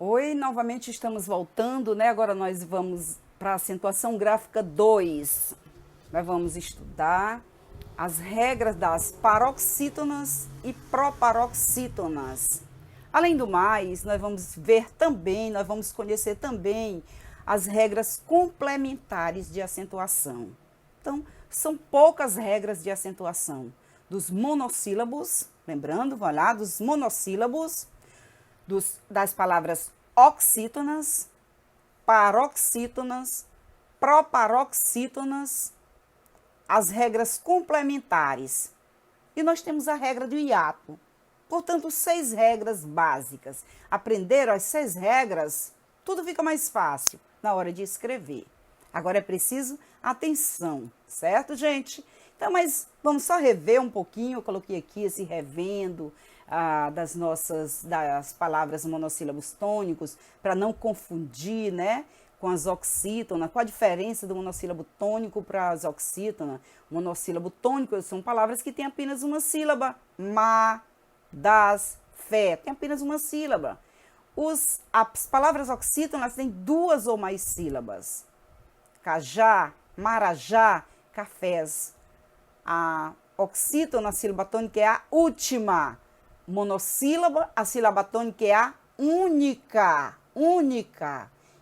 Oi, novamente estamos voltando, né? Agora nós vamos para a acentuação gráfica 2. Nós vamos estudar as regras das paroxítonas e proparoxítonas. Além do mais, nós vamos ver também, nós vamos conhecer também as regras complementares de acentuação. Então, são poucas regras de acentuação dos monossílabos, lembrando, vai lá, dos monossílabos, das palavras oxítonas, paroxítonas, proparoxítonas, as regras complementares. E nós temos a regra do hiato. Portanto, 6 regras básicas. Aprenderam as 6 regras, tudo fica mais fácil na hora de escrever. Agora é preciso atenção, certo, gente? Então, mas vamos só rever um pouquinho. Eu coloquei aqui esse revendo das palavras monossílabos tônicos, para não confundir, né, com as oxítonas. Qual a diferença do monossílabo tônico para as oxítonas? Monossílabo tônico são palavras que têm apenas uma sílaba. Ma, das, fé, tem apenas uma sílaba. As palavras oxítonas têm 2 ou mais sílabas. Cajá, marajá, cafés. A oxítona, a sílaba tônica é a última. Monossílaba, a sílaba tônica é a única.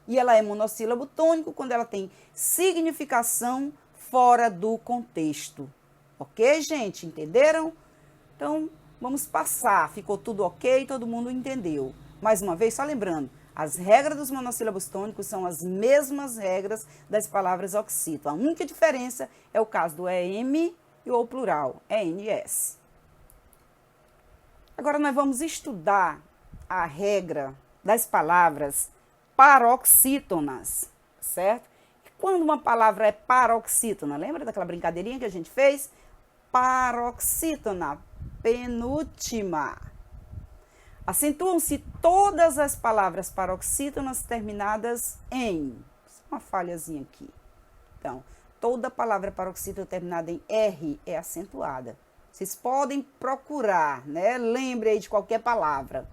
E ela é monossílabo tônico quando ela tem significação fora do contexto. Ok, gente? Entenderam? Então, vamos passar. Ficou tudo ok? Todo mundo entendeu. Mais uma vez, só lembrando, as regras dos monossílabos tônicos são as mesmas regras das palavras oxítonas. A única diferença é o caso do EM e o plural, ENS. Agora nós vamos estudar a regra das palavras paroxítonas, certo? E quando uma palavra é paroxítona, lembra daquela brincadeirinha que a gente fez? Paroxítona, penúltima. Acentuam-se todas as palavras paroxítonas terminadas em. Uma falhazinha aqui. Então, toda palavra paroxítona terminada em R é acentuada. Vocês podem procurar, né? Lembre aí de qualquer palavra.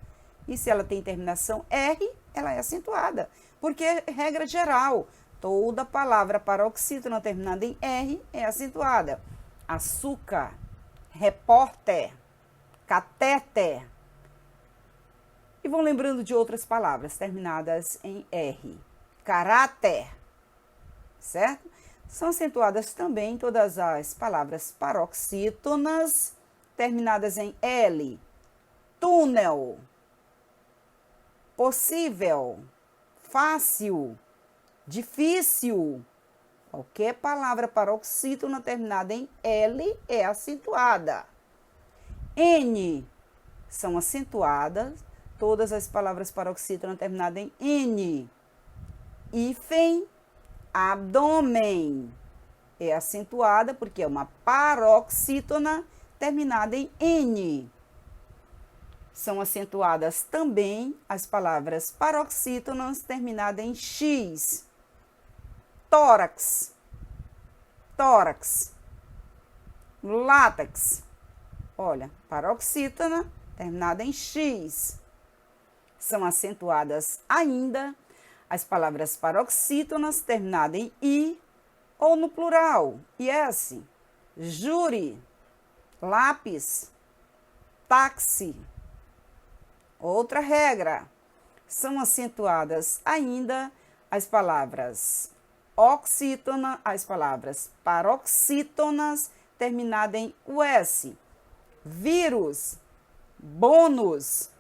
E se ela tem terminação R, ela é acentuada. Porque é regra geral. Toda palavra paroxítona terminada em R é acentuada. Açúcar, repórter, catéter. E vão lembrando de outras palavras terminadas em R. Caráter, certo? São acentuadas também todas as palavras paroxítonas terminadas em L. Túnel, possível, fácil, difícil. Qualquer palavra paroxítona terminada em L é acentuada. N são acentuadas todas as palavras paroxítonas terminadas em N. Hífen, abdômen, é acentuada porque é uma paroxítona terminada em N. São acentuadas também as palavras paroxítonas terminadas em X. Tórax, látex, olha, paroxítona terminada em X. São acentuadas ainda as palavras paroxítonas terminadas em I ou no plural, IS. Júri, lápis, táxi. Outra regra, são acentuadas ainda as palavras oxítona, as palavras paroxítonas terminadas em US. Vírus, bônus,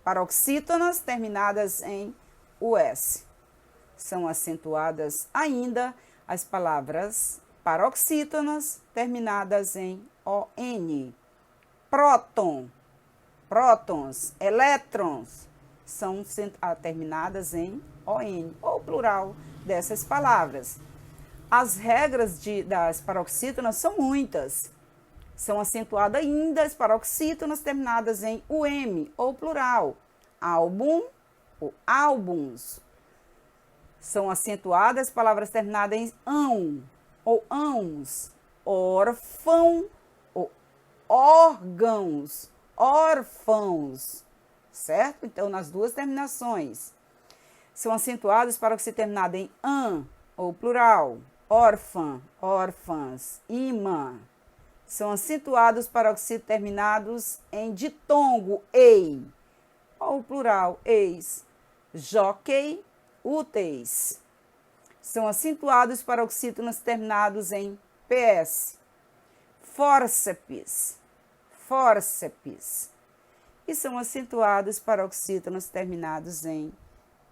paroxítonas terminadas em US. São acentuadas ainda as palavras paroxítonas terminadas em ON. Próton, prótons, elétrons, são terminadas em ON, ou plural dessas palavras. As regras das paroxítonas são muitas. São acentuadas ainda as paroxítonas terminadas em UM, ou plural. Álbum, ou álbuns. São acentuadas as palavras terminadas em ão, ou ãos. Órfão, ou órgãos, órfãos. certo? Então, nas duas terminações. São acentuados paroxítona terminada em an, ou plural, órfã, órfãs, imã. São acentuados paroxítonos terminados em ditongo, ei, ou plural, eis, joquei, úteis. São acentuados paroxítonos terminados em ps, fórceps, fórceps. E são acentuados paroxítonos terminados em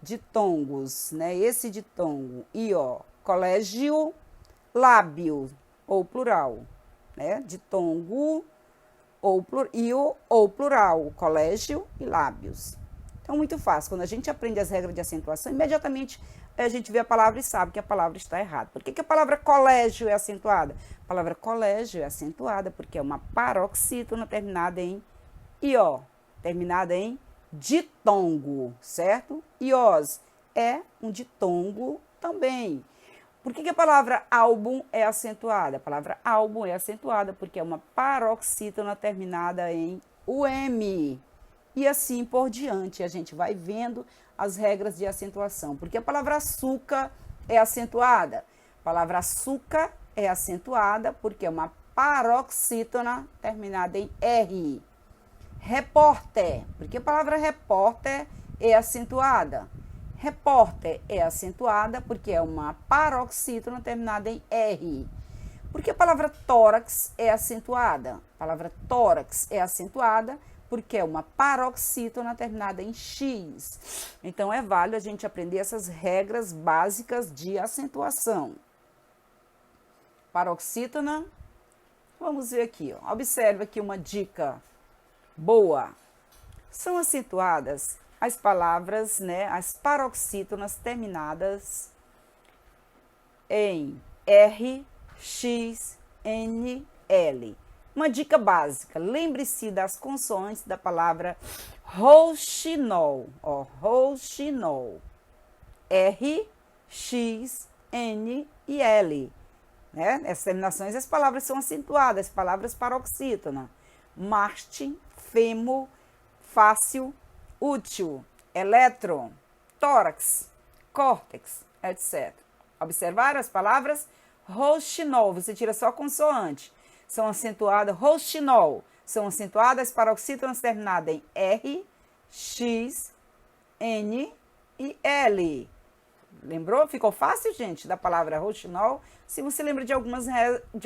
ditongos, né? Esse ditongo, ió, colégio, lábio, ou plural, né? Ditongo, io, ou plural, colégio e lábios. Então, muito fácil. Quando a gente aprende as regras de acentuação, imediatamente a gente vê a palavra e sabe que a palavra está errada. Por que a palavra colégio é acentuada? A palavra colégio é acentuada porque é uma paroxítona terminada em ió, terminada em ditongo, certo? Iós é um ditongo também. Por que a palavra álbum é acentuada? A palavra álbum é acentuada porque é uma paroxítona terminada em UM. E assim por diante, a gente vai vendo as regras de acentuação. Porque a palavra açúcar é acentuada. A palavra açúcar é acentuada porque é uma paroxítona terminada em R. Repórter, porque a palavra repórter é acentuada. Repórter é acentuada porque é uma paroxítona terminada em R. Porque a palavra tórax é acentuada. A palavra tórax é acentuada porque é uma paroxítona terminada em X. Então, é válido a gente aprender essas regras básicas de acentuação. Paroxítona, vamos ver aqui, ó. Observe aqui uma dica boa. São acentuadas as palavras, né, as paroxítonas terminadas em R, X, N, L. Uma dica básica, lembre-se das consoantes da palavra rouxinol, ó, rouxinol. R, X, N e L. Né? Essas terminações, as palavras são acentuadas, as palavras paroxítona. Marte, fêmur, fácil, útil, elétron, tórax, córtex, etc. Observaram as palavras? Rouxinol, você tira só a consoante. São acentuadas, rouxinol, são acentuadas paroxítonas terminadas em R, X, N e L. Lembrou? Ficou fácil, gente, da palavra rouxinol? Se você lembra de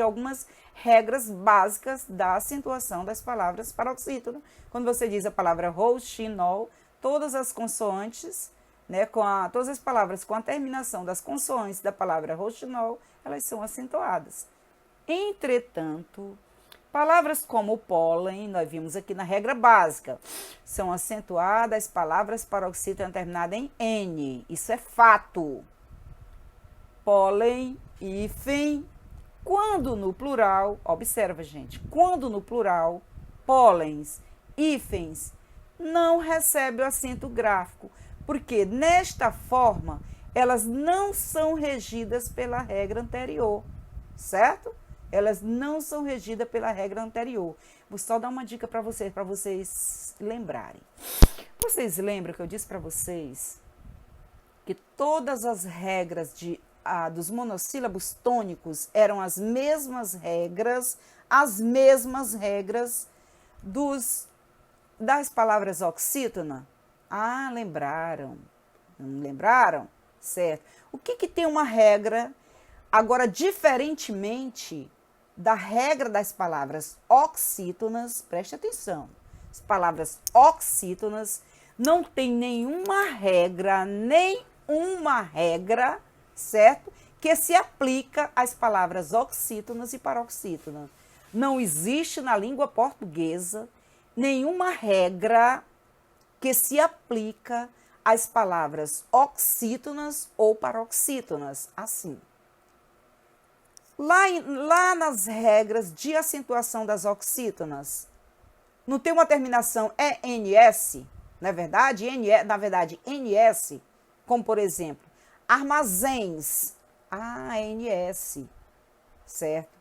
algumas regras básicas da acentuação das palavras paroxítonas. Quando você diz a palavra rouxinol, todas as consoantes, né, todas as palavras com a terminação das consoantes da palavra rouxinol, elas são acentuadas. Entretanto, palavras como pólen, nós vimos aqui na regra básica, são acentuadas as palavras paroxítonas terminadas em N. Isso é fato. Pólen, hífen. Quando no plural, observa, gente, quando no plural, pólens, hífens, não recebe o acento gráfico, porque nesta forma elas não são regidas pela regra anterior, certo? Elas não são regidas pela regra anterior. Vou só dar uma dica para vocês lembrarem. Vocês lembram que eu disse para vocês que todas as regras dos monossílabos tônicos eram as mesmas regras das palavras oxítona? Ah, lembraram. Não lembraram? Certo. O que tem uma regra, agora, diferentemente da regra das palavras oxítonas, preste atenção, as palavras oxítonas não tem nenhuma regra, certo? Que se aplica às palavras oxítonas e paroxítonas. Não existe na língua portuguesa nenhuma regra que se aplica às palavras oxítonas ou paroxítonas, assim. Lá nas regras de acentuação das oxítonas, não tem uma terminação ENS, não é verdade? Na verdade, NS, como por exemplo, armazéns, ANS, certo?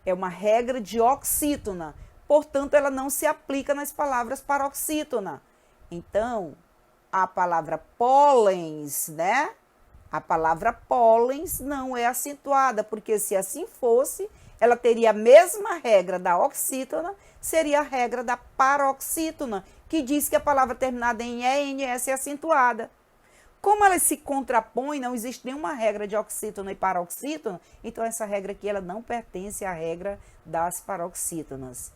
É uma regra de oxítona, portanto, ela não se aplica nas palavras paroxítona. Então, a palavra pólens, né? A palavra pólens não é acentuada, porque se assim fosse, ela teria a mesma regra da oxítona, seria a regra da paroxítona, que diz que a palavra terminada em ENS é acentuada. Como ela se contrapõe, não existe nenhuma regra de oxítona e paroxítona, então essa regra aqui ela não pertence à regra das paroxítonas.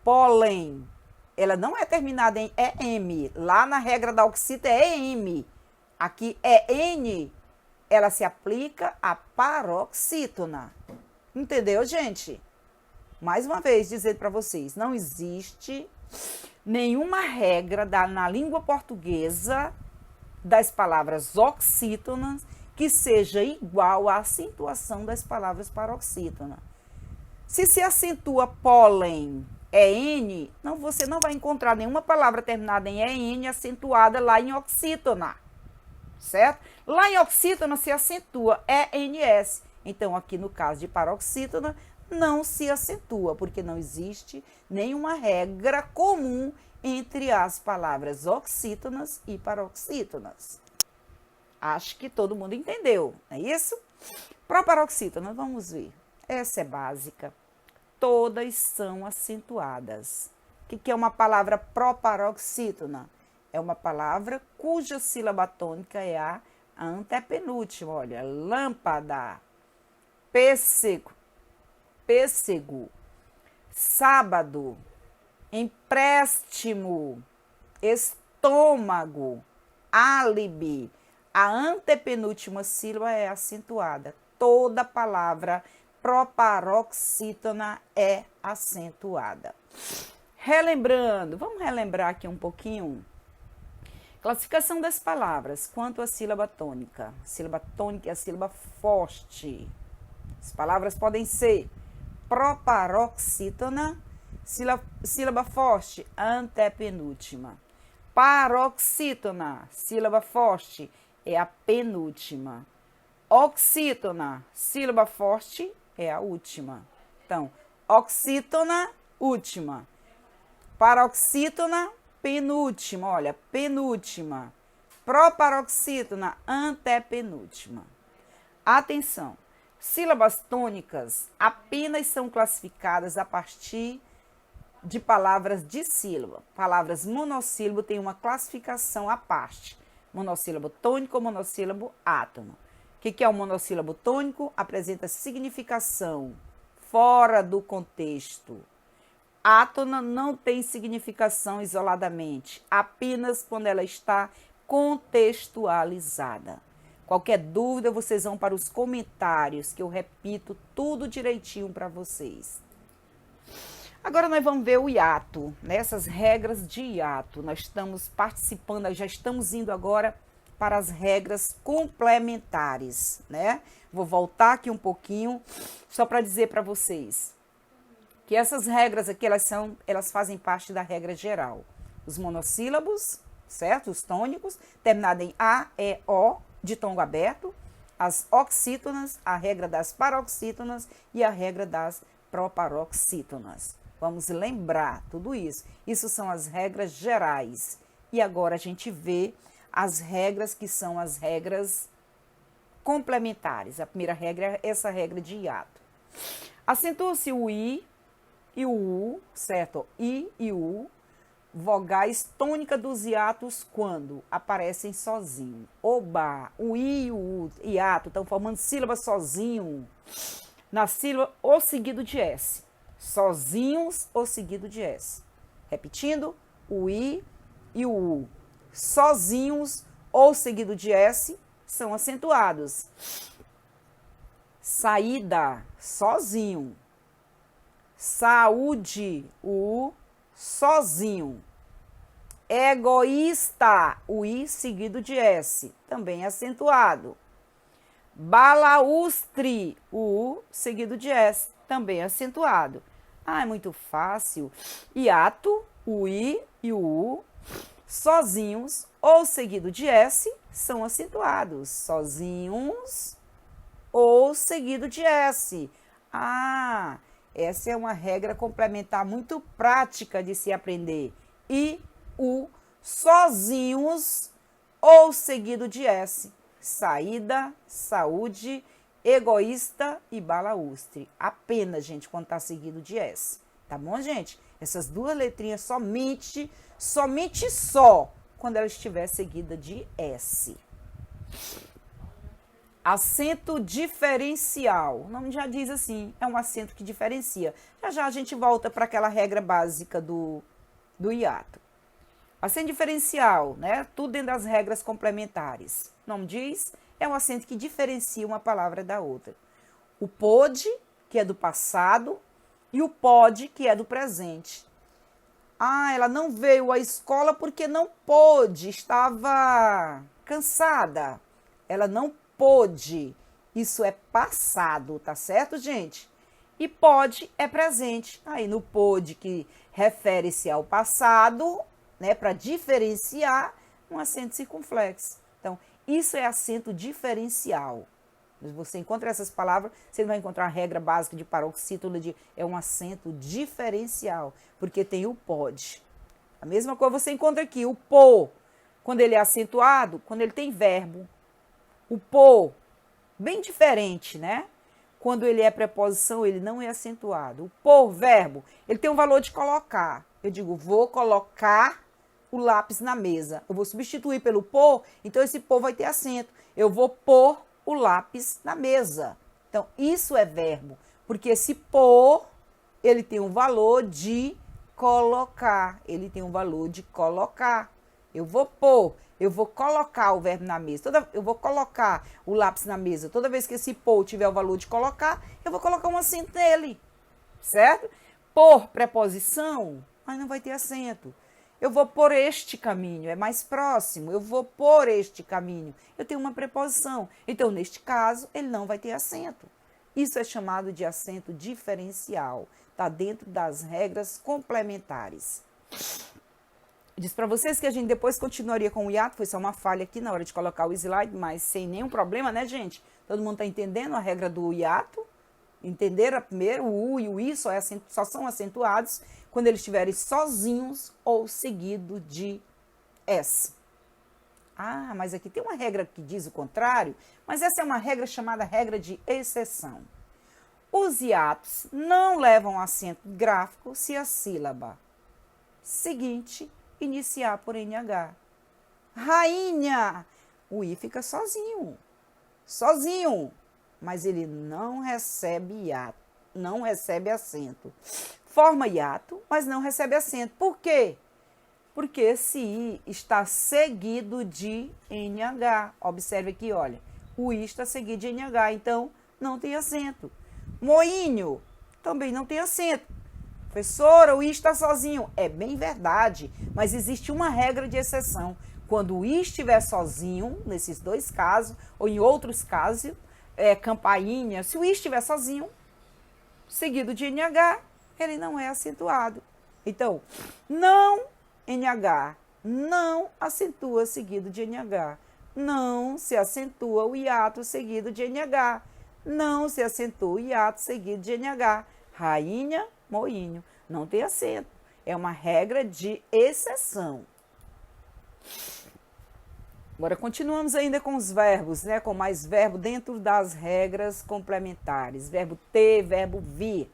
Pólen, ela não é terminada em EM, lá na regra da oxítona é EM. Aqui é N, ela se aplica à paroxítona. Entendeu, gente? Mais uma vez, dizer para vocês, não existe nenhuma regra na língua portuguesa das palavras oxítonas que seja igual à acentuação das palavras paroxítona. Se acentua pólen, EN, você não vai encontrar nenhuma palavra terminada em EN acentuada lá em oxítona, certo? Lá em oxítona se acentua ENS. Então, aqui no caso de paroxítona, não se acentua, porque não existe nenhuma regra comum entre as palavras oxítonas e paroxítonas. Acho que todo mundo entendeu, não é isso? Proparoxítona, vamos ver. Essa é básica. Todas são acentuadas. O que é uma palavra proparoxítona? É uma palavra cuja sílaba tônica é a antepenúltima. Olha, lâmpada, pêssego, sábado, empréstimo, estômago, álibi. A antepenúltima sílaba é acentuada. Toda palavra proparoxítona é acentuada. Relembrando, vamos relembrar aqui um pouquinho. Classificação das palavras quanto à sílaba tônica. Sílaba tônica é a sílaba forte. As palavras podem ser proparoxítona, sílaba forte, antepenúltima. Paroxítona, sílaba forte, é a penúltima. Oxítona, sílaba forte, é a última. Então, oxítona, última. Paroxítona, penúltima, olha, penúltima. Proparoxítona, antepenúltima. Atenção, sílabas tônicas apenas são classificadas a partir de palavras de sílaba. Palavras monossílabo têm uma classificação à parte. Monossílabo tônico ou monossílabo átono. O que é o monossílabo tônico? Apresenta significação fora do contexto. Átona não tem significação isoladamente, apenas quando ela está contextualizada. Qualquer dúvida, vocês vão para os comentários, que eu repito tudo direitinho para vocês. Agora nós vamos ver o hiato, né? Essas regras de hiato. Nós estamos participando, já estamos indo agora para as regras complementares, né? Vou voltar aqui um pouquinho, só para dizer para vocês que essas regras aqui, elas fazem parte da regra geral. Os monossílabos, certo? Os tônicos, terminado em A, E, O, de tom aberto. As oxítonas, a regra das paroxítonas e a regra das proparoxítonas. Vamos lembrar tudo isso. Isso são as regras gerais. E agora a gente vê as regras que são as regras complementares. A primeira regra é essa regra de hiato. Acentua-se o I e o U, certo? I e U, vogais tônica dos hiatos quando aparecem sozinho. Oba, o I e o U, hiato, estão formando sílaba sozinho. Na sílaba ou seguido de S. Sozinhos ou seguido de S. Repetindo, o I e o U. Sozinhos ou seguido de S são acentuados. Saída, sozinho. Saúde, o U, sozinho. Egoísta, o I seguido de S, também acentuado. Balaustre, o U seguido de S, também acentuado. Ah, é muito fácil. Hiato, o I e o U, sozinhos ou seguido de S, são acentuados. Sozinhos ou seguido de S. Ah, essa é uma regra complementar muito prática de se aprender. I, U, sozinhos ou seguido de S. Saída, saúde, egoísta e balaústre. Apenas, gente, quando está seguido de S. Tá bom, gente? Essas duas letrinhas somente só quando ela estiver seguida de S. Acento diferencial. O nome já diz assim, é um acento que diferencia. Já já a gente volta para aquela regra básica do hiato. Acento diferencial, né? Tudo dentro das regras complementares. O nome diz, é um acento que diferencia uma palavra da outra. O pôde, que é do passado, e o pode, que é do presente. Ah, ela não veio à escola porque não pôde, estava cansada. Ela não pôde. Isso é passado, tá certo, gente? E pode é presente. Aí no pôde, que refere-se ao passado, né, para diferenciar, um acento circunflexo. Então, isso é acento diferencial. Você encontra essas palavras, você não vai encontrar a regra básica de paroxítono de é um acento diferencial, porque tem o pode. A mesma coisa você encontra aqui, o pô, quando ele é acentuado, quando ele tem verbo. O pô, bem diferente, né? Quando ele é preposição, ele não é acentuado. O pôr, verbo, ele tem um valor de colocar. Eu digo, vou colocar o lápis na mesa. Eu vou substituir pelo pôr, então esse pôr vai ter acento. Eu vou pôr o lápis na mesa. Então, isso é verbo, porque esse pôr, ele tem um valor de colocar. Ele tem um valor de colocar. Eu vou pôr, eu vou colocar o verbo na mesa. Eu vou colocar o lápis na mesa. Toda vez que esse pôr tiver o valor de colocar, eu vou colocar um acento nele. Certo? Por preposição, mas não vai ter acento. Eu vou por este caminho, é mais próximo. Eu vou por este caminho. Eu tenho uma preposição. Então, neste caso, ele não vai ter acento. Isso é chamado de acento diferencial. Está dentro das regras complementares. Diz para vocês que a gente depois continuaria com o hiato. Foi só uma falha aqui na hora de colocar o slide, mas sem nenhum problema, né, gente? Todo mundo está entendendo a regra do hiato? Entenderam? Primeiro, o U e o I só são acentuados quando eles estiverem sozinhos ou seguido de S. Ah, mas aqui tem uma regra que diz o contrário, mas essa é uma regra chamada regra de exceção. Os hiatos não levam acento gráfico se a sílaba seguinte iniciar por NH. Rainha! O I fica sozinho. Sozinho. Mas ele não recebe hiato, não recebe acento. Forma hiato, mas não recebe acento. Por quê? Porque esse I está seguido de NH. Observe aqui, olha. O I está seguido de NH, então não tem acento. Moinho também não tem acento. Professora, o I está sozinho. É bem verdade, mas existe uma regra de exceção. Quando o I estiver sozinho, nesses dois casos, ou em outros casos, campainha, se o I estiver sozinho, seguido de NH, ele não é acentuado. Então, não NH, não acentua seguido de NH. Não se acentua o hiato seguido de NH. Não se acentua o hiato seguido de NH. Rainha, moinho. Não tem acento. É uma regra de exceção. Agora, continuamos ainda com os verbos, né? Com mais verbo dentro das regras complementares. Verbo ter, verbo vir.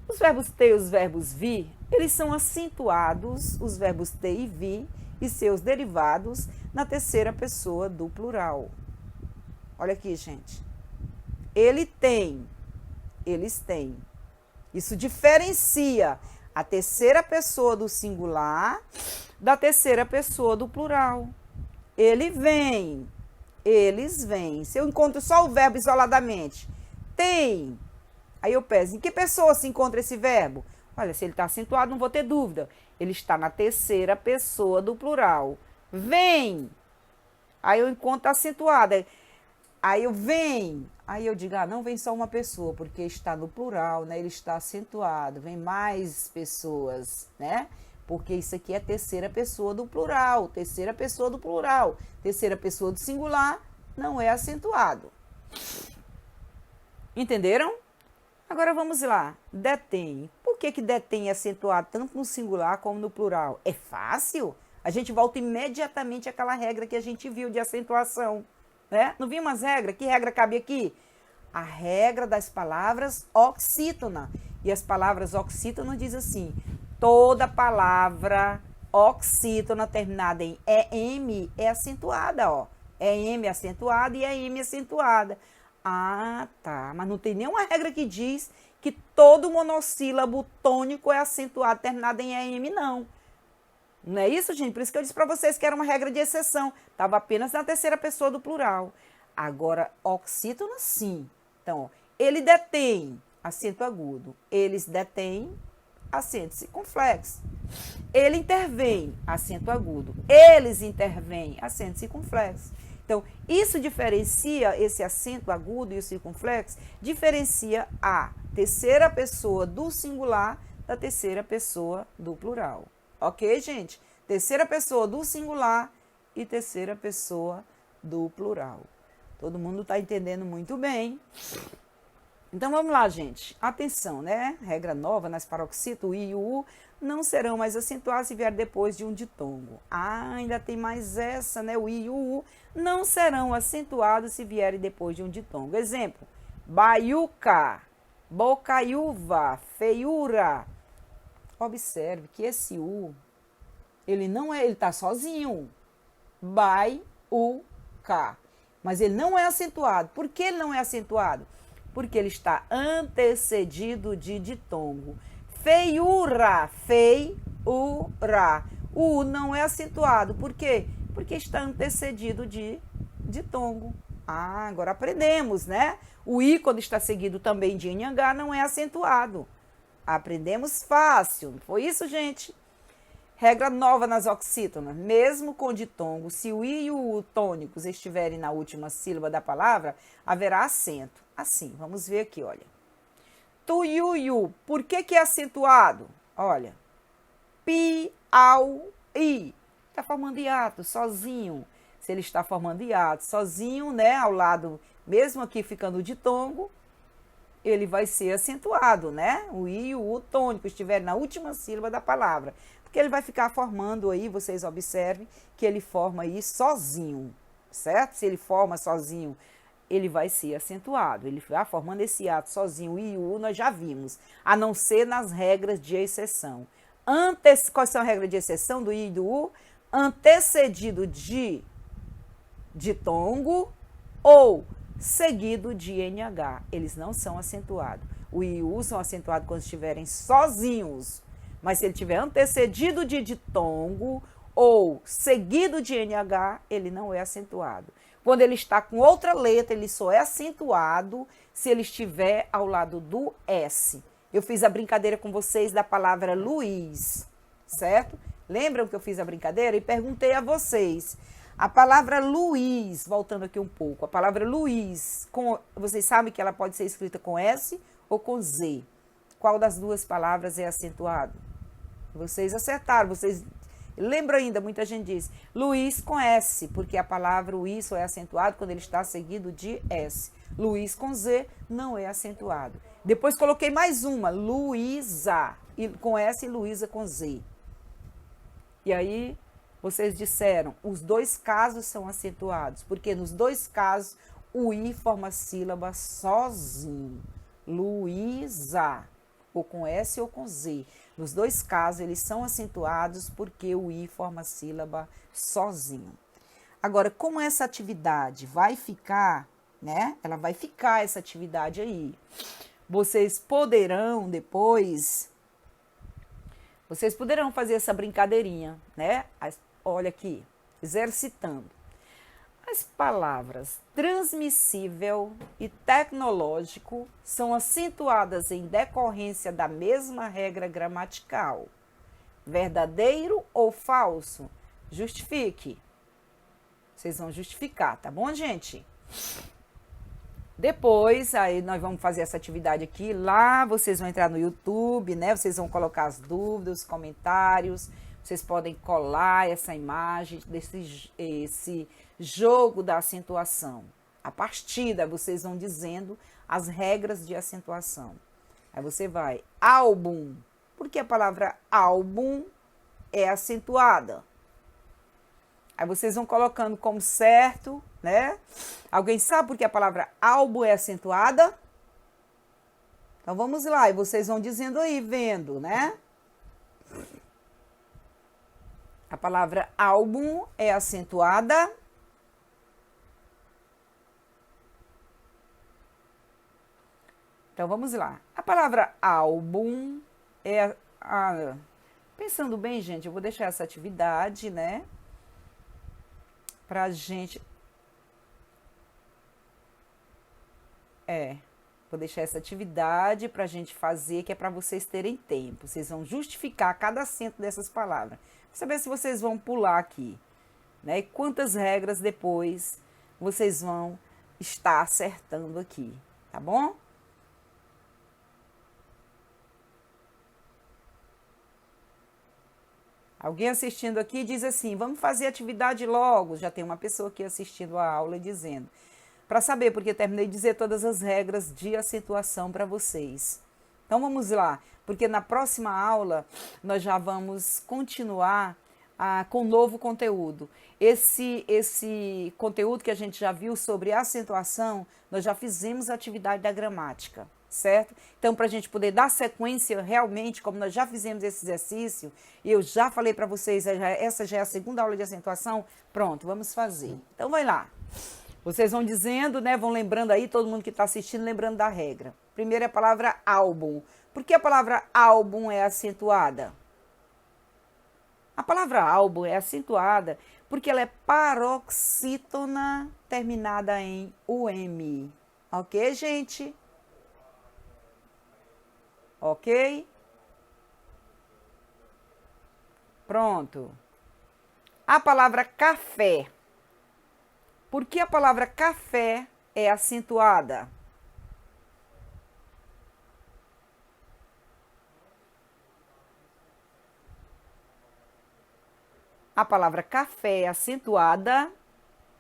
Os verbos ter e os verbos vir, eles são acentuados, os verbos ter e vir, e seus derivados, na terceira pessoa do plural. Olha aqui, gente. Ele tem, eles têm. Isso diferencia a terceira pessoa do singular da terceira pessoa do plural. Ele vem, eles vêm. Se eu encontro só o verbo isoladamente, tem. Aí eu peço, em que pessoa se encontra esse verbo? Olha, se ele está acentuado, não vou ter dúvida. Ele está na terceira pessoa do plural. Vem. Aí eu encontro acentuada. Aí eu vem. Aí eu digo, não vem só uma pessoa, porque está no plural, né? Ele está acentuado. Vem mais pessoas, né? Porque isso aqui é terceira pessoa do plural. Terceira pessoa do plural. Terceira pessoa do singular não é acentuado. Entenderam? Agora vamos lá. Detém. Por que detém é acentuado tanto no singular como no plural? É fácil? A gente volta imediatamente àquela regra que a gente viu de acentuação, né? Não vimos as regras? Que regra cabe aqui? A regra das palavras oxítona. E as palavras oxítonas diz assim, toda palavra oxítona terminada em EM é acentuada, ó. EM acentuada e EM acentuada. Ah, tá. Mas não tem nenhuma regra que diz que todo monossílabo tônico é acentuado terminado em EM, não. Não é isso, gente? Por isso que eu disse para vocês que era uma regra de exceção. Estava apenas na terceira pessoa do plural. Agora, oxítona, sim. Então, ó, ele detém acento agudo. Eles detêm acento circunflexo. Ele intervém, acento agudo. Eles intervêm, acento circunflexo. Então, isso diferencia esse acento agudo e o circunflexo, diferencia a terceira pessoa do singular da terceira pessoa do plural. Ok, gente? Terceira pessoa do singular e terceira pessoa do plural. Todo mundo está entendendo muito bem. Então, vamos lá, gente. Atenção, né? Regra nova, nas paroxítonas, o I e o U não serão mais acentuados se vier depois de um ditongo. Ah, ainda tem mais essa, né? O I e o U não serão acentuados se vierem depois de um ditongo. Exemplo, baiuca, bocaiúva, feiura. Observe que esse U, ele não é, ele está sozinho. Baiuca. Mas ele não é acentuado. Por que ele não é acentuado? Porque ele está antecedido de ditongo. Feiura, feiura. O U não é acentuado. Por quê? Porque está antecedido de ditongo. Ah, agora aprendemos, né? O I, quando está seguido também de NH, não é acentuado. Aprendemos fácil. Foi isso, gente? Regra nova nas oxítonas. Mesmo com ditongo, se o I e o U tônicos estiverem na última sílaba da palavra, haverá acento. Assim, vamos ver aqui, olha. Tu, yu, yu. Por que é acentuado? Olha. Pi, au, i. Está formando hiato, sozinho. Se ele está formando hiato sozinho, né, ao lado, mesmo aqui ficando o ditongo, ele vai ser acentuado, né? O I e o U tônico estiverem na última sílaba da palavra. Porque ele vai ficar formando aí, vocês observem, que ele forma aí sozinho, certo? Se ele forma sozinho, ele vai ser acentuado. Ele vai formando esse hiato sozinho, o I e o U nós já vimos, a não ser nas regras de exceção. Quais são as regras de exceção do I e do U? Antecedido de ditongo ou seguido de NH. Eles não são acentuados. O I e o U são acentuados quando estiverem sozinhos. Mas se ele tiver antecedido de ditongo ou seguido de NH, ele não é acentuado. Quando ele está com outra letra, ele só é acentuado se ele estiver ao lado do S. Eu fiz a brincadeira com vocês da palavra Luiz, certo? Lembram que eu fiz a brincadeira? E perguntei a vocês. A palavra Luiz, voltando aqui um pouco, a palavra Luiz, vocês sabem que ela pode ser escrita com S ou com Z. Qual das duas palavras é acentuado? Vocês acertaram, vocês lembram ainda, muita gente diz Luiz com S, porque a palavra o I só é acentuado quando ele está seguido de S. Luiz com Z não é acentuado. Depois coloquei mais uma, Luísa, com S e Luísa com Z. E aí vocês disseram, os dois casos são acentuados, porque nos dois casos o I forma a sílaba sozinho. Luísa, ou com S ou com Z. Nos dois casos, eles são acentuados porque o I forma a sílaba sozinho. Agora, como essa atividade vai ficar, né? Ela vai ficar essa atividade aí. Vocês poderão depois, fazer essa brincadeirinha, né? Olha aqui, exercitando. As palavras transmissível e tecnológico são acentuadas em decorrência da mesma regra gramatical. Verdadeiro ou falso? Justifique. Vocês vão justificar, tá bom, gente? Depois, aí nós vamos fazer essa atividade aqui. Lá vocês vão entrar no YouTube, né? Vocês vão colocar as dúvidas, os comentários. Vocês podem colar essa imagem esse jogo da acentuação. A partida, vocês vão dizendo as regras de acentuação. Aí você vai, álbum. Por que a palavra álbum é acentuada? Aí vocês vão colocando como certo, né? Alguém sabe por que a palavra álbum é acentuada? Então vamos lá, e vocês vão dizendo aí, vendo, né? A palavra álbum é acentuada. Então vamos lá. A palavra álbum é pensando bem, gente, eu vou deixar essa atividade, né? Pra gente. Vou deixar essa atividade pra gente fazer, que é para vocês terem tempo. Vocês vão justificar cada acento dessas palavras. Pra saber se vocês vão pular aqui, né? E quantas regras depois vocês vão estar acertando aqui, tá bom? Alguém assistindo aqui diz assim, vamos fazer atividade logo. Já tem uma pessoa aqui assistindo a aula dizendo. Para saber, porque terminei de dizer todas as regras de acentuação para vocês. Então vamos lá, porque na próxima aula nós já vamos continuar com novo conteúdo. Esse conteúdo que a gente já viu sobre acentuação, nós já fizemos a atividade da gramática, certo? Então, para a gente poder dar sequência realmente, como nós já fizemos esse exercício, e eu já falei para vocês, essa já é a segunda aula de acentuação, pronto, vamos fazer. Então, vai lá. Vocês vão dizendo, né, vão lembrando aí, todo mundo que está assistindo, lembrando da regra. Primeiro é a palavra álbum. Por que a palavra álbum é acentuada? A palavra álbum é acentuada porque ela é paroxítona terminada em UM. Ok, gente? Ok? Pronto. A palavra café. Por que a palavra café é acentuada? A palavra café é acentuada.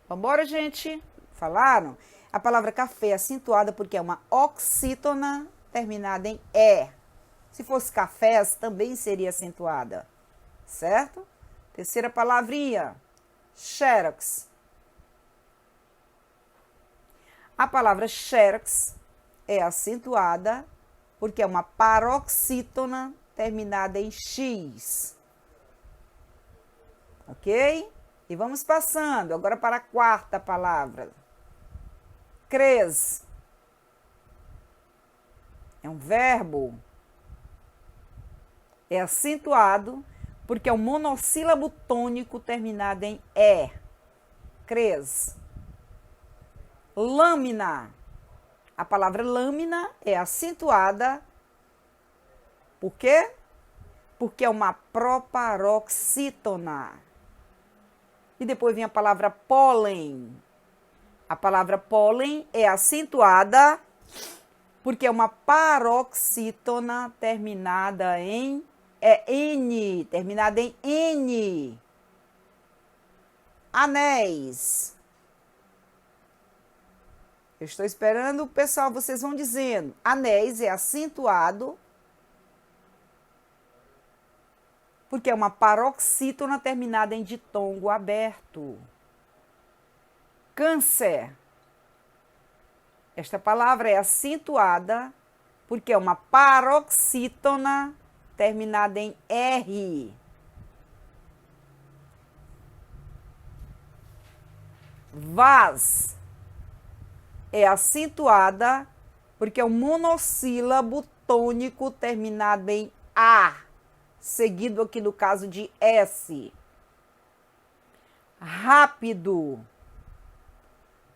Vambora, gente? Falaram? A palavra café é acentuada porque é uma oxítona terminada em E. Se fosse cafés, também seria acentuada. Certo? Terceira palavrinha. Xerox. A palavra xerox é acentuada porque é uma paroxítona terminada em X. Ok? E vamos passando agora para a quarta palavra. Cres. É um verbo. É acentuado porque é um monossílabo tônico terminado em E. Cres. Lâmina. A palavra lâmina é acentuada. Por quê? Porque é uma proparoxítona. E depois vem a palavra pólen. A palavra pólen é acentuada porque é uma paroxítona terminada em N, terminada em N. Anéis. Eu estou esperando o pessoal, vocês vão dizendo. Anéis é acentuado porque é uma paroxítona terminada em ditongo aberto. Câncer. Esta palavra é acentuada porque é uma paroxítona terminada em R. Vaz. É acentuada porque é um monossílabo tônico terminado em A, seguido aqui no caso de S. Rápido.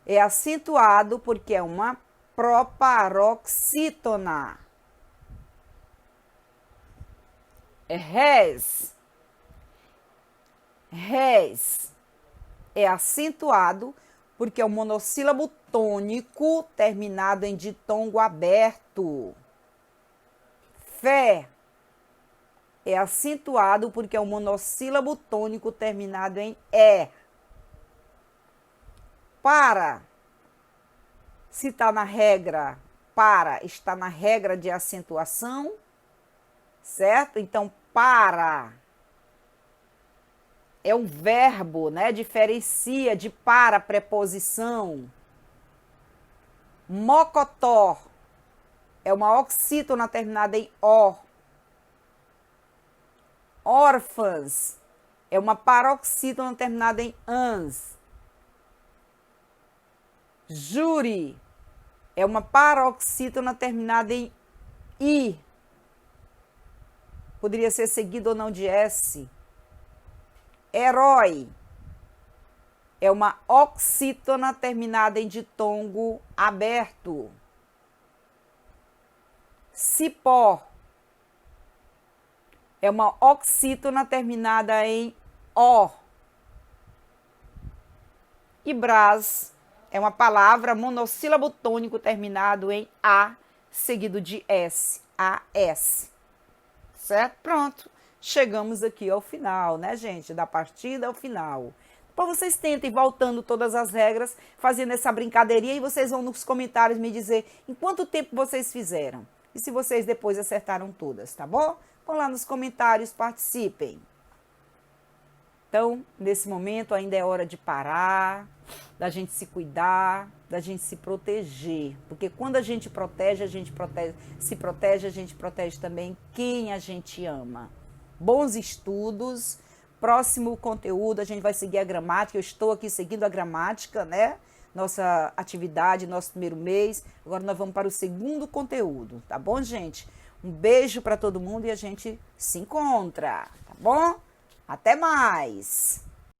É acentuado porque é uma proparoxítona. Res. Res. É acentuado porque é um monossílabo tônico terminado em ditongo aberto. Fé. É acentuado porque é um monossílabo tônico terminado em E. Para. Se está na regra, para, está na regra de acentuação, certo? Então, para. é um verbo, né? Diferencia de para preposição. Mocotó é uma oxítona terminada em ó. Órfãs é uma paroxítona terminada em ans. Júri é uma paroxítona terminada em i. Poderia ser seguido ou não de s. Herói é uma oxítona terminada em ditongo aberto. Cipó é uma oxítona terminada em ó. E brás é uma palavra monossílabo tônico terminado em a, seguido de s, as. Certo? Pronto. Chegamos aqui ao final, né, gente? Da partida ao final. Depois vocês tentem, voltando todas as regras, fazendo essa brincadeirinha, e vocês vão nos comentários me dizer em quanto tempo vocês fizeram. E se vocês depois acertaram todas, tá bom? Vão lá nos comentários, participem. Então, nesse momento ainda é hora de parar, da gente se cuidar, da gente se proteger. Porque quando a gente se protege, a gente protege também quem a gente ama. Bons estudos. Próximo conteúdo, a gente vai seguir a gramática. Eu estou aqui seguindo a gramática, né? Nossa atividade, nosso primeiro mês. Agora nós vamos para o segundo conteúdo, tá bom, gente? Um beijo para todo mundo e a gente se encontra, tá bom? Até mais!